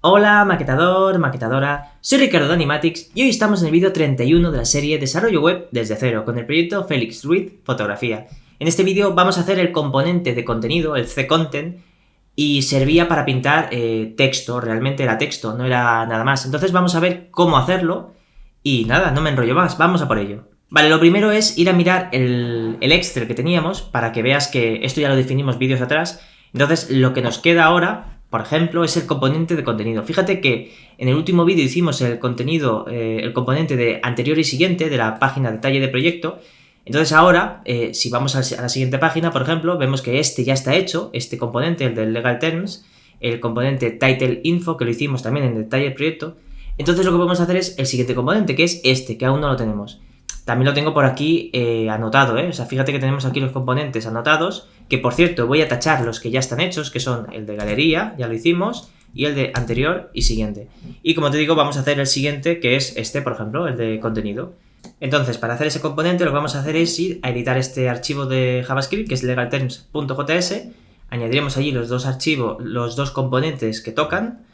Hola maquetador, maquetadora, soy Ricardo de Animatics y hoy estamos en el vídeo 31 de la serie Desarrollo Web desde cero con el proyecto Félix Ruiz Fotografía. En este vídeo vamos a hacer el componente de contenido, el C-Content, y servía para pintar texto, realmente era texto, no era nada más. Entonces vamos a ver cómo hacerlo y nada, no me enrollo más, vamos a por ello. Vale, lo primero es ir a mirar el Excel que teníamos para que veas que esto ya lo definimos vídeos atrás. Entonces lo que nos queda ahora, por ejemplo, es el componente de contenido. Fíjate que en el último vídeo hicimos el contenido, el componente de anterior y siguiente de la página detalle de proyecto. Entonces ahora, si vamos a la siguiente página, por ejemplo, vemos que este ya está hecho, este componente, el del Legal Terms, el componente Title Info, que lo hicimos también en detalle del proyecto. Entonces lo que podemos hacer es el siguiente componente, que es este, que aún no lo tenemos. También lo tengo por aquí anotado, O sea, fíjate que tenemos aquí los componentes anotados, que por cierto voy a tachar los que ya están hechos, que son el de galería, ya lo hicimos, y el de anterior y siguiente. Y como te digo, vamos a hacer el siguiente, que es este, por ejemplo, el de contenido. Entonces, para hacer ese componente lo que vamos a hacer es ir a editar este archivo de JavaScript, que es legalterms.js, añadiremos allí los dos archivos, los dos componentes que tocan,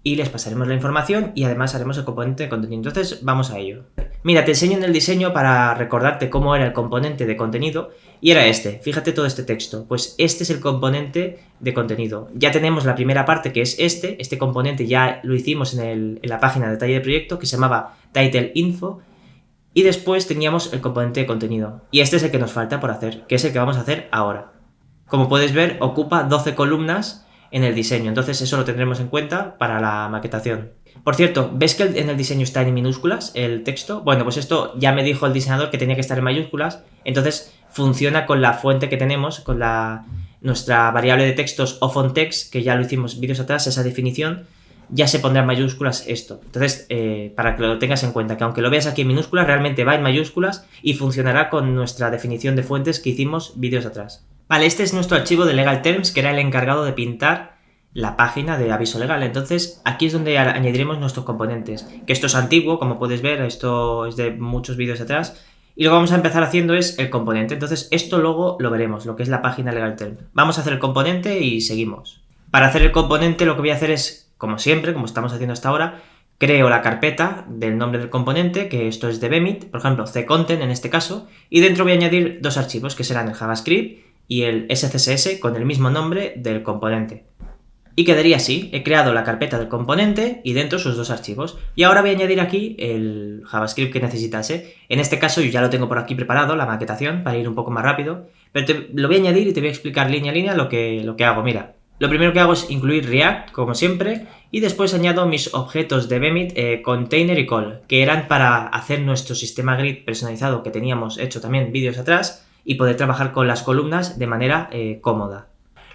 y les pasaremos la información y además haremos el componente de contenido. Entonces, vamos a ello. Mira, te enseño en el diseño para recordarte cómo era el componente de contenido y era este. Fíjate todo este texto. Pues este es el componente de contenido. Ya tenemos la primera parte que es este componente ya lo hicimos en la página de detalle de proyecto que se llamaba Title Info y después teníamos el componente de contenido. Y este es el que nos falta por hacer, que es el que vamos a hacer ahora. Como puedes ver, ocupa 12 columnas en el diseño, entonces eso lo tendremos en cuenta para la maquetación. Por cierto, ¿ves que en el diseño está en minúsculas el texto? Bueno, pues esto ya me dijo el diseñador que tenía que estar en mayúsculas, entonces funciona con la fuente que tenemos, con nuestra variable de textos oFontText, que ya lo hicimos vídeos atrás, esa definición, ya se pondrá en mayúsculas esto. Entonces, para que lo tengas en cuenta, que aunque lo veas aquí en minúsculas, realmente va en mayúsculas y funcionará con nuestra definición de fuentes que hicimos vídeos atrás. Vale, este es nuestro archivo de Legal Terms, que era el encargado de pintar la página de aviso legal. Entonces, aquí es donde añadiremos nuestros componentes. Que esto es antiguo, como puedes ver, esto es de muchos vídeos atrás. Y lo que vamos a empezar haciendo es el componente. Entonces, esto luego lo veremos, lo que es la página Legal Terms. Vamos a hacer el componente y seguimos. Para hacer el componente, lo que voy a hacer es, como siempre, como estamos haciendo hasta ahora, creo la carpeta del nombre del componente, que esto es de Bemit, por ejemplo, C-Content en este caso, y dentro voy a añadir dos archivos, que serán el JavaScript y el SCSS con el mismo nombre del componente. Y quedaría así, he creado la carpeta del componente y dentro sus dos archivos. Y ahora voy a añadir aquí el JavaScript que necesitase. En este caso yo ya lo tengo por aquí preparado, la maquetación, para ir un poco más rápido. Pero lo voy a añadir y te voy a explicar línea a línea lo que hago. Mira, lo primero que hago es incluir React, como siempre, y después añado mis objetos de Bemit, Container y Call, que eran para hacer nuestro sistema grid personalizado que teníamos hecho también vídeos atrás, y poder trabajar con las columnas de manera cómoda.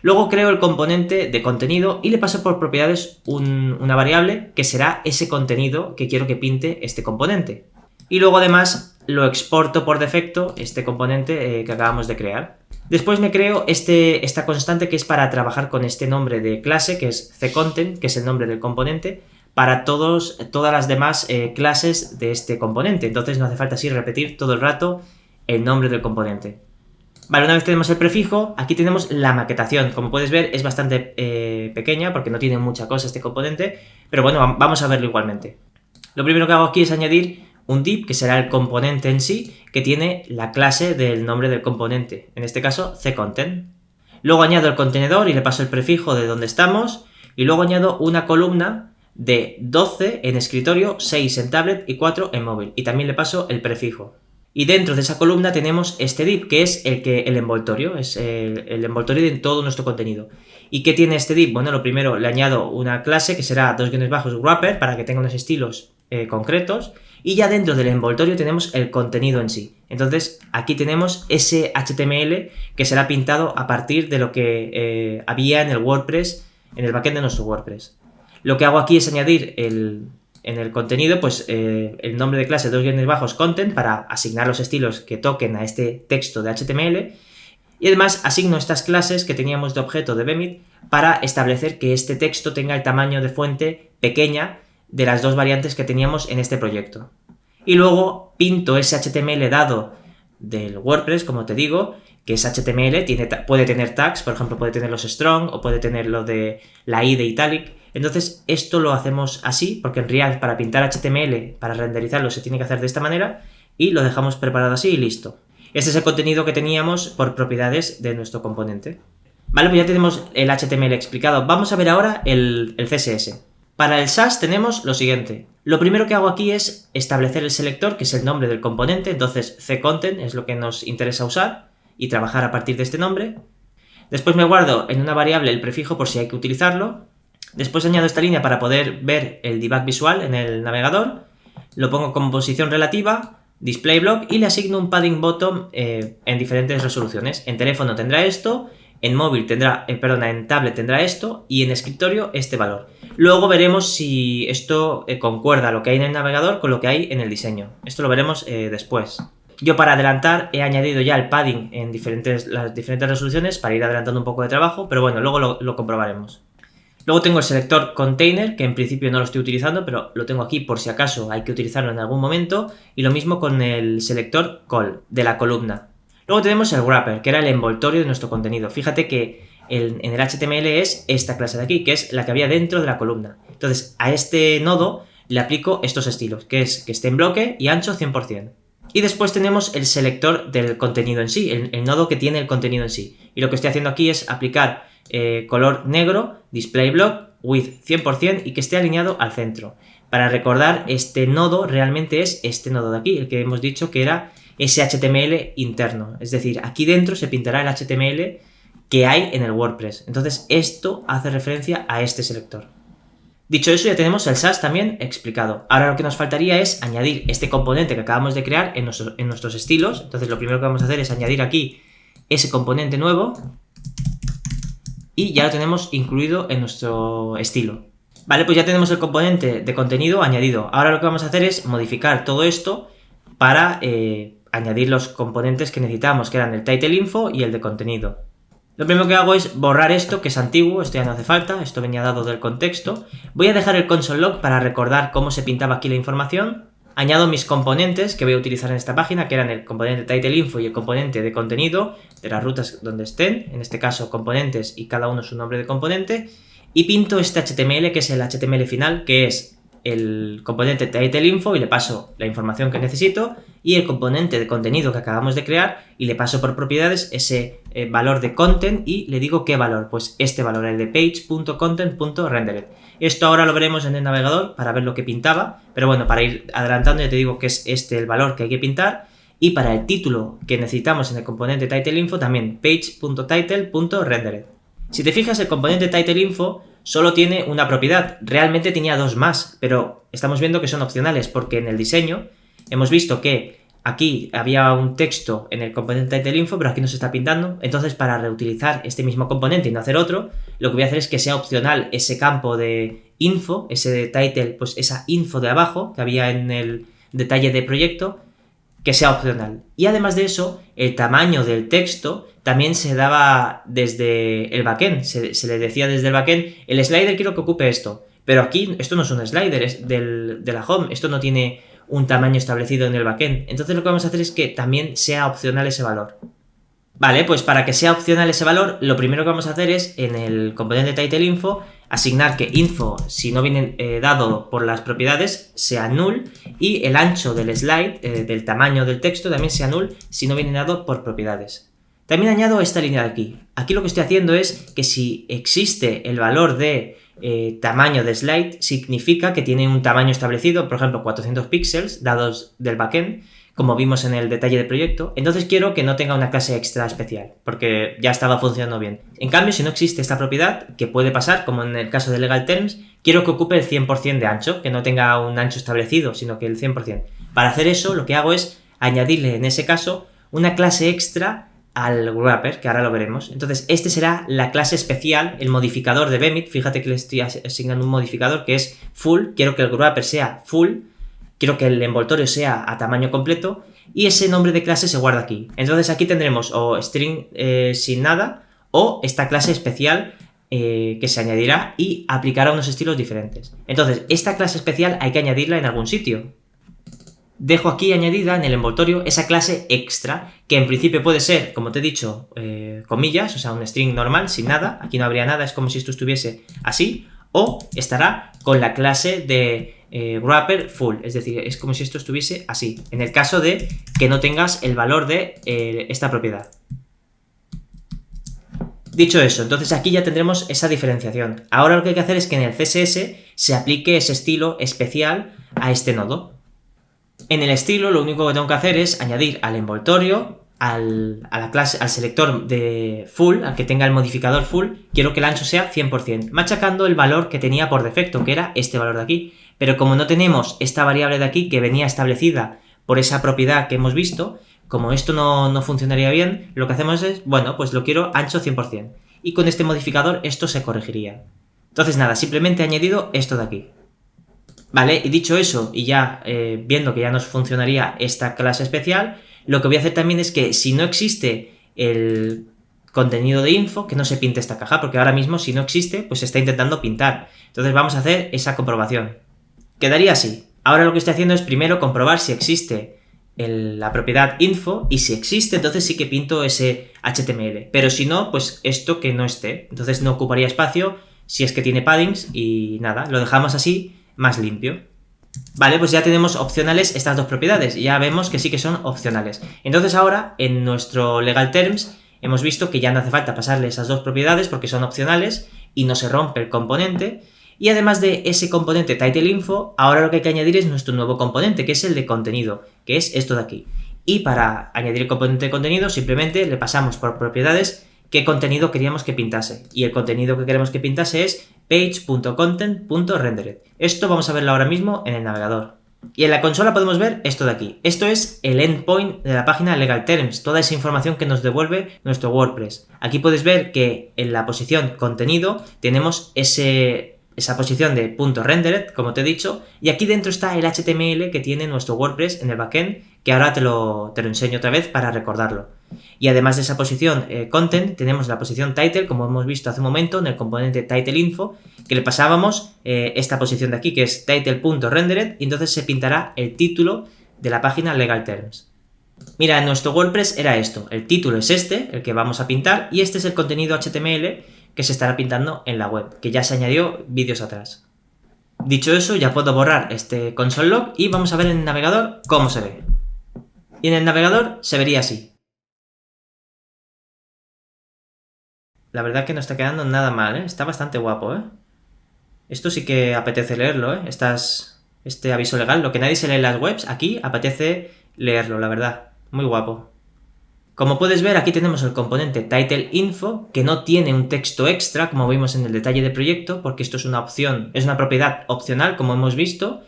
Luego creo el componente de contenido y le paso por propiedades una variable que será ese contenido que quiero que pinte este componente. Y luego además lo exporto por defecto, este componente que acabamos de crear. Después me creo esta constante que es para trabajar con este nombre de clase, que es C-Content, que es el nombre del componente, para todas las demás clases de este componente. Entonces no hace falta así repetir todo el rato el nombre del componente. Vale, una vez tenemos el prefijo, aquí tenemos la maquetación. Como puedes ver, es bastante pequeña porque no tiene mucha cosa este componente, pero bueno, vamos a verlo igualmente. Lo primero que hago aquí es añadir un div, que será el componente en sí, que tiene la clase del nombre del componente, en este caso C-Content. Luego añado el contenedor y le paso el prefijo de donde estamos, y luego añado una columna de 12 en escritorio, 6 en tablet y 4 en móvil, y también le paso el prefijo. Y dentro de esa columna tenemos este div, que es el envoltorio, es el envoltorio de todo nuestro contenido. ¿Y qué tiene este div? Bueno, lo primero, le añado una clase que será _wrapper para que tenga unos estilos concretos, y ya dentro del envoltorio tenemos el contenido en sí. Entonces aquí tenemos ese HTML que será pintado a partir de lo que había en el WordPress, en el backend de nuestro WordPress. Lo que hago aquí es añadir en el contenido, pues el nombre de clase _content para asignar los estilos que toquen a este texto de HTML, y además asigno estas clases que teníamos de objeto de Bemit para establecer que este texto tenga el tamaño de fuente pequeña de las dos variantes que teníamos en este proyecto. Y luego pinto ese HTML dado del WordPress, como te digo, que es HTML, puede tener tags, por ejemplo, puede tener los strong o puede tener lo de la i de italic, Entonces esto lo hacemos así, porque en React para pintar HTML, para renderizarlo, se tiene que hacer de esta manera, y lo dejamos preparado así y listo. Este es el contenido que teníamos por propiedades de nuestro componente. Vale, pues ya tenemos el HTML explicado. Vamos a ver ahora el CSS. Para el Sass tenemos lo siguiente. Lo primero que hago aquí es establecer el selector, que es el nombre del componente, entonces ccontent es lo que nos interesa usar y trabajar a partir de este nombre. Después me guardo en una variable el prefijo por si hay que utilizarlo. Después añado esta línea para poder ver el debug visual en el navegador. Lo pongo como posición relativa, display block, y le asigno un padding bottom en diferentes resoluciones. En teléfono tendrá esto, en móvil tendrá, en tablet tendrá esto, y en escritorio este valor. Luego veremos si esto concuerda lo que hay en el navegador con lo que hay en el diseño. Esto lo veremos después. Yo, para adelantar, he añadido ya el padding en las diferentes resoluciones para ir adelantando un poco de trabajo, pero bueno, luego lo comprobaremos. Luego tengo el selector container, que en principio no lo estoy utilizando, pero lo tengo aquí por si acaso hay que utilizarlo en algún momento, y lo mismo con el selector col, de la columna. Luego tenemos el wrapper, que era el envoltorio de nuestro contenido. Fíjate que en el HTML es esta clase de aquí, que es la que había dentro de la columna. Entonces, a este nodo le aplico estos estilos, que es que esté en bloque y ancho 100%. Y después tenemos el selector del contenido en sí, el nodo que tiene el contenido en sí. Y lo que estoy haciendo aquí es aplicar color negro, display block, width 100% y que esté alineado al centro. Para recordar, este nodo realmente es este nodo de aquí, el que hemos dicho que era ese HTML interno. Es decir, aquí dentro se pintará el HTML que hay en el WordPress. Entonces esto hace referencia a este selector. Dicho eso, ya tenemos el Sass también explicado. Ahora lo que nos faltaría es añadir este componente que acabamos de crear en nuestros estilos. Entonces lo primero que vamos a hacer es añadir aquí ese componente nuevo y ya lo tenemos incluido en nuestro estilo. Vale, pues ya tenemos el componente de contenido añadido. Ahora lo que vamos a hacer es modificar todo esto para añadir los componentes que necesitamos, que eran el title info y el de contenido. Lo primero que hago es borrar esto, que es antiguo, esto ya no hace falta, esto venía dado del contexto. Voy a dejar el console log para recordar cómo se pintaba aquí la información. Añado mis componentes que voy a utilizar en esta página, que eran el componente title info y el componente de contenido de las rutas donde estén, en este caso componentes y cada uno su nombre de componente. Y pinto este HTML, que es el HTML final, que es el componente title info y le paso la información que necesito, y el componente de contenido que acabamos de crear y le paso por propiedades ese valor de content y le digo qué valor, pues este valor, el de page.content.rendered. Esto ahora lo veremos en el navegador para ver lo que pintaba, pero bueno, para ir adelantando ya te digo que es este el valor que hay que pintar. Y para el título que necesitamos en el componente title info también page.title.rendered. Si te fijas, el componente title info solo tiene una propiedad, realmente tenía dos más, pero estamos viendo que son opcionales porque en el diseño hemos visto que aquí había un texto en el componente title info, pero aquí no se está pintando. Entonces, para reutilizar este mismo componente y no hacer otro, lo que voy a hacer es que sea opcional ese campo de info, ese de title, pues esa info de abajo que había en el detalle de proyecto, que sea opcional. Y además de eso, el tamaño del texto también se daba desde el backend, se le decía desde el backend, el slider quiero que ocupe esto, pero aquí esto no es un slider, es de la home, esto no tiene un tamaño establecido en el backend. Entonces lo que vamos a hacer es que también sea opcional ese valor. Vale, pues para que sea opcional ese valor, lo primero que vamos a hacer es en el componente title info asignar que info, si no viene dado por las propiedades, sea null, y el ancho del slide, del tamaño del texto, también sea null si no viene dado por propiedades. También añado esta línea de aquí. Aquí lo que estoy haciendo es que si existe el valor de tamaño de slide, significa que tiene un tamaño establecido, por ejemplo 400 píxeles dados del backend, como vimos en el detalle de proyecto. Entonces quiero que no tenga una clase extra especial, porque ya estaba funcionando bien. En cambio, si no existe esta propiedad, que puede pasar, como en el caso de Legal Terms, quiero que ocupe el 100% de ancho, que no tenga un ancho establecido, sino que el 100%. Para hacer eso, lo que hago es añadirle, en ese caso, una clase extra al wrapper, que ahora lo veremos. Entonces, este será la clase especial, el modificador de Bemit. Fíjate que le estoy asignando un modificador que es full. Quiero que el wrapper sea full. Quiero que el envoltorio sea a tamaño completo y ese nombre de clase se guarda aquí. Entonces aquí tendremos o string sin nada o esta clase especial que se añadirá y aplicará unos estilos diferentes. Entonces esta clase especial hay que añadirla en algún sitio. Dejo aquí añadida en el envoltorio esa clase extra, que en principio puede ser, como te he dicho, comillas, o sea, un string normal, sin nada. Aquí no habría nada, es como si esto estuviese así. o estará con la clase de wrapper full, es decir, es como si esto estuviese así, en el caso de que no tengas el valor de esta propiedad. Dicho eso, entonces aquí ya tendremos esa diferenciación. Ahora lo que hay que hacer es que en el CSS se aplique ese estilo especial a este nodo. En el estilo lo único que tengo que hacer es añadir al envoltorio, a la clase, al selector de full, al que tenga el modificador full, quiero que el ancho sea 100%, machacando el valor que tenía por defecto, que era este valor de aquí. Pero como no tenemos esta variable de aquí que venía establecida por esa propiedad que hemos visto, como esto no funcionaría bien, lo que hacemos es, bueno, pues lo quiero ancho 100%. Y con este modificador esto se corregiría. Entonces nada, simplemente he añadido esto de aquí. Vale, y dicho eso, y ya viendo que ya nos funcionaría esta clase especial, lo que voy a hacer también es que si no existe el contenido de info, que no se pinte esta caja, porque ahora mismo si no existe, pues se está intentando pintar. Entonces vamos a hacer esa comprobación. Quedaría así. Ahora lo que estoy haciendo es primero comprobar si existe la propiedad info, y si existe, entonces sí que pinto ese HTML. Pero si no, pues esto que no esté. Entonces no ocuparía espacio si es que tiene paddings y nada, lo dejamos así más limpio. Vale, pues ya tenemos opcionales estas dos propiedades, ya vemos que sí que son opcionales. Entonces ahora, en nuestro legal terms, hemos visto que ya no hace falta pasarle esas dos propiedades porque son opcionales y no se rompe el componente. Y además de ese componente titleInfo, ahora lo que hay que añadir es nuestro nuevo componente, que es el de contenido, que es esto de aquí. Y para añadir el componente de contenido, simplemente le pasamos por propiedades qué contenido queríamos que pintase. Y el contenido que queremos que pintase es page.content.rendered. Esto vamos a verlo ahora mismo en el navegador. Y en la consola podemos ver esto de aquí. Esto es el endpoint de la página Legal Terms, toda esa información que nos devuelve nuestro WordPress. Aquí puedes ver que en la posición contenido tenemos esa posición de .rendered, como te he dicho, y aquí dentro está el HTML que tiene nuestro WordPress en el backend, que ahora te lo enseño otra vez para recordarlo. Y además de esa posición content, tenemos la posición title, como hemos visto hace un momento en el componente titleInfo, que le pasábamos esta posición de aquí, que es title.rendered, y entonces se pintará el título de la página Legal Terms. Mira, en nuestro WordPress era esto, el título es este, el que vamos a pintar, y este es el contenido HTML que se estará pintando en la web, que ya se añadió vídeos atrás. Dicho eso, ya puedo borrar este console log y vamos a ver en el navegador cómo se ve. Y en el navegador se vería así. La verdad que no está quedando nada mal, ¿eh? Está bastante guapo, ¿eh? Esto sí que apetece leerlo, ¿eh? Este aviso legal, lo que nadie se lee en las webs, aquí apetece leerlo, la verdad. Muy guapo. Como puedes ver, aquí tenemos el componente titleInfo, que no tiene un texto extra, como vimos en el detalle del proyecto, porque esto es una opción, es una propiedad opcional, como hemos visto,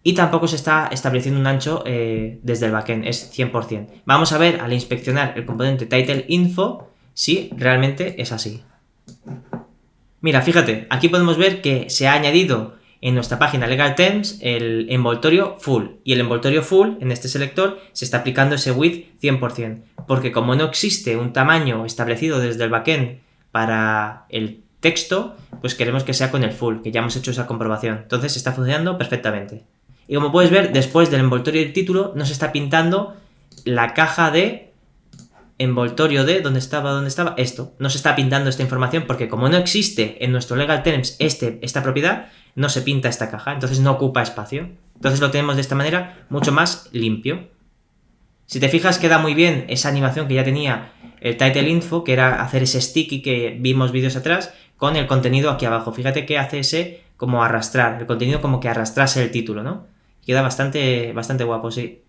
y tampoco se está estableciendo un ancho desde el backend, es 100%. Vamos a ver, al inspeccionar el componente titleInfo, si realmente es así. Mira, fíjate, aquí podemos ver que se ha añadido en nuestra página Legal Terms el envoltorio full, y el envoltorio full en este selector se está aplicando ese width 100%, porque como no existe un tamaño establecido desde el backend para el texto, pues queremos que sea con el full, que ya hemos hecho esa comprobación. Entonces está funcionando perfectamente. Y como puedes ver, después del envoltorio del título nos está pintando la caja de envoltorio de, ¿dónde estaba esto? Nos está pintando esta información porque como no existe en nuestro Legal Terms esta propiedad, no se pinta esta caja, entonces no ocupa espacio. Entonces lo tenemos de esta manera mucho más limpio. Si te fijas, queda muy bien esa animación que ya tenía el titleInfo, que era hacer ese sticky que vimos vídeos atrás, con el contenido aquí abajo. Fíjate que hace ese como arrastrar, el contenido como que arrastrase el título, ¿no? Queda bastante guapo, sí.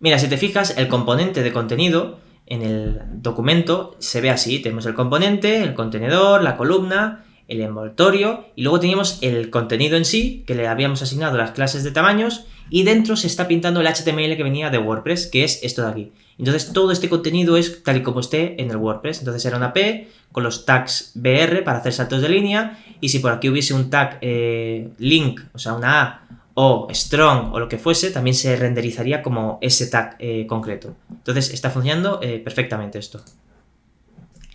Mira, si te fijas, el componente de contenido en el documento se ve así. Tenemos el componente, el contenedor, la columna, el envoltorio, y luego teníamos el contenido en sí, que le habíamos asignado las clases de tamaños, y dentro se está pintando el HTML que venía de WordPress, que es esto de aquí. Entonces todo este contenido es tal y como esté en el WordPress. Entonces era una P con los tags BR para hacer saltos de línea, y si por aquí hubiese un tag link, o sea una A, o strong o lo que fuese, también se renderizaría como ese tag concreto. Entonces está funcionando perfectamente esto.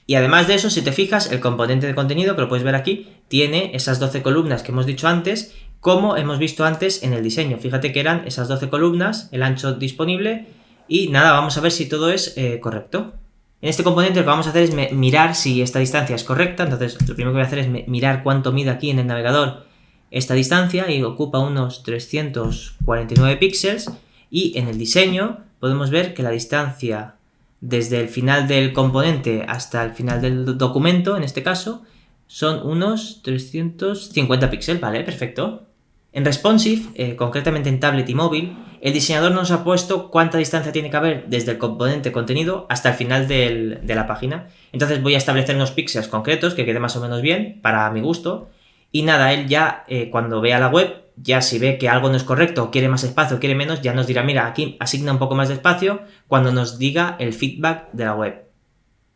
Y además de eso, si te fijas, el componente de contenido, que lo puedes ver aquí, tiene esas 12 columnas que hemos dicho antes, como hemos visto antes en el diseño. Fíjate que eran esas 12 columnas, el ancho disponible, y nada, vamos a ver si todo es correcto. En este componente lo que vamos a hacer es mirar si esta distancia es correcta. Entonces lo primero que voy a hacer es mirar cuánto mide aquí en el navegador esta distancia y ocupa unos 349 píxeles, y en el diseño podemos ver que la distancia desde el final del componente hasta el final del documento, en este caso, son unos 350 píxeles, ¿vale? Perfecto. En Responsive, concretamente en tablet y móvil, el diseñador nos ha puesto cuánta distancia tiene que haber desde el componente contenido hasta el final de la página. Entonces voy a establecer unos píxeles concretos que quede más o menos bien, para mi gusto. Y nada, él ya cuando vea la web, ya si ve que algo no es correcto, quiere más espacio, quiere menos, ya nos dirá, mira, aquí asigna un poco más de espacio cuando nos diga el feedback de la web.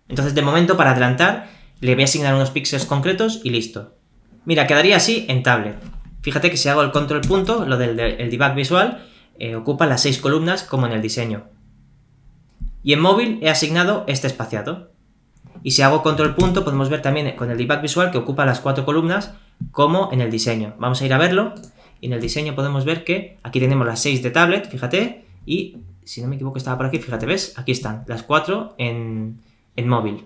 Entonces, de momento, para adelantar, le voy a asignar unos píxeles concretos y listo. Mira, quedaría así en tablet. Fíjate que si hago el control punto, lo del debug visual, ocupa las 6 columnas como en el diseño. Y en móvil he asignado este espaciado. Y si hago control punto, podemos ver también con el debug visual que ocupa las 4 columnas como en el diseño. Vamos a ir a verlo. Y en el diseño podemos ver que aquí tenemos las 6 de tablet, fíjate. Y si no me equivoco estaba por aquí, fíjate, ¿ves? Aquí están las 4 en móvil.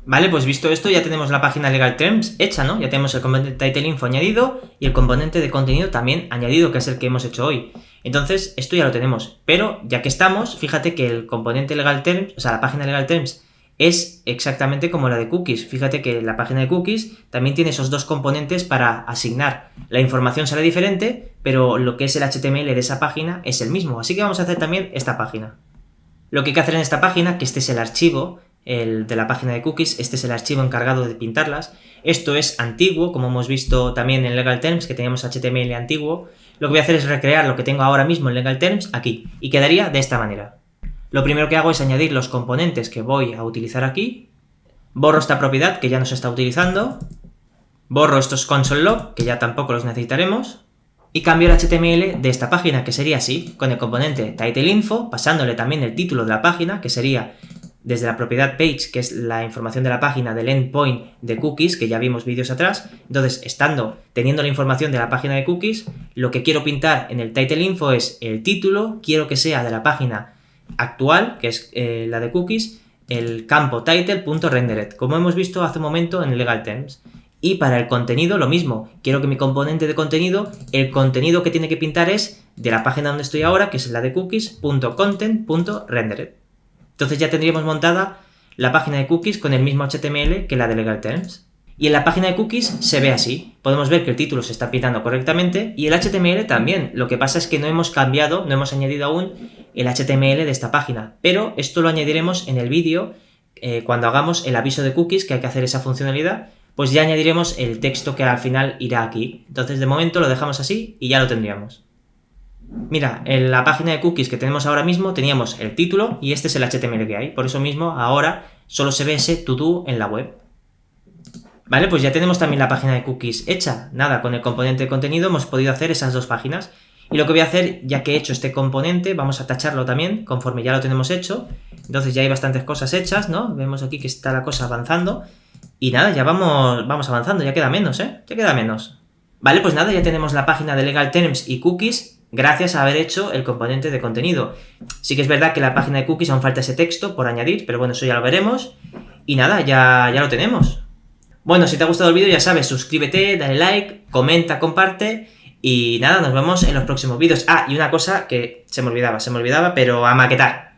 Vale, pues visto esto ya tenemos la página Legal Terms hecha, ¿no? Ya tenemos el componente Title Info añadido y el componente de contenido también añadido, que es el que hemos hecho hoy. Entonces, esto ya lo tenemos. Pero, ya que estamos, fíjate que el componente Legal Terms, o sea, la página Legal Terms, es exactamente como la de cookies. Fíjate que la página de cookies también tiene esos dos componentes para asignar. La información será diferente, pero lo que es el HTML de esa página es el mismo. Así que vamos a hacer también esta página. Lo que hay que hacer en esta página, que este es el archivo, el de la página de cookies, este es el archivo encargado de pintarlas. Esto es antiguo, como hemos visto también en Legal Terms, que teníamos HTML antiguo. Lo que voy a hacer es recrear lo que tengo ahora mismo en Legal Terms aquí, y quedaría de esta manera. Lo primero que hago es añadir los componentes que voy a utilizar aquí. Borro esta propiedad que ya no se está utilizando. Borro estos console log, que ya tampoco los necesitaremos. Y cambio el HTML de esta página, que sería así, con el componente title info, pasándole también el título de la página, que sería desde la propiedad page, que es la información de la página del endpoint de cookies, que ya vimos vídeos atrás. Entonces, teniendo la información de la página de cookies, lo que quiero pintar en el title info es el título, quiero que sea de la página actual, que es la de cookies, el campo title.rendered, como hemos visto hace un momento en Legal Terms. Y para el contenido lo mismo, quiero que mi componente de contenido, el contenido que tiene que pintar es de la página donde estoy ahora, que es la de cookies.content.rendered. Entonces ya tendríamos montada la página de cookies con el mismo HTML que la de Legal Terms. Y en la página de cookies se ve así. Podemos ver que el título se está pintando correctamente y el HTML también. Lo que pasa es que no hemos cambiado, no hemos añadido aún el HTML de esta página. Pero esto lo añadiremos en el vídeo cuando hagamos el aviso de cookies, que hay que hacer esa funcionalidad. Pues ya añadiremos el texto que al final irá aquí. Entonces de momento lo dejamos así y ya lo tendríamos. Mira, en la página de cookies que tenemos ahora mismo teníamos el título y este es el HTML que hay. Por eso mismo ahora solo se ve ese to do en la web. Vale, pues ya tenemos también la página de cookies hecha. Nada, con el componente de contenido hemos podido hacer esas dos páginas. Y lo que voy a hacer, ya que he hecho este componente, vamos a tacharlo también, conforme ya lo tenemos hecho. Entonces ya hay bastantes cosas hechas, ¿no? Vemos aquí que está la cosa avanzando. Y nada, ya vamos avanzando, ya queda menos, ¿eh? Ya queda menos. Vale, pues nada, ya tenemos la página de Legal Terms y cookies gracias a haber hecho el componente de contenido. Sí que es verdad que la página de cookies aún falta ese texto por añadir, pero bueno, eso ya lo veremos. Y nada, ya lo tenemos. Bueno, si te ha gustado el vídeo ya sabes, suscríbete, dale like, comenta, comparte. Y nada, nos vemos en los próximos vídeos. Ah, y una cosa que se me olvidaba, pero a maquetar.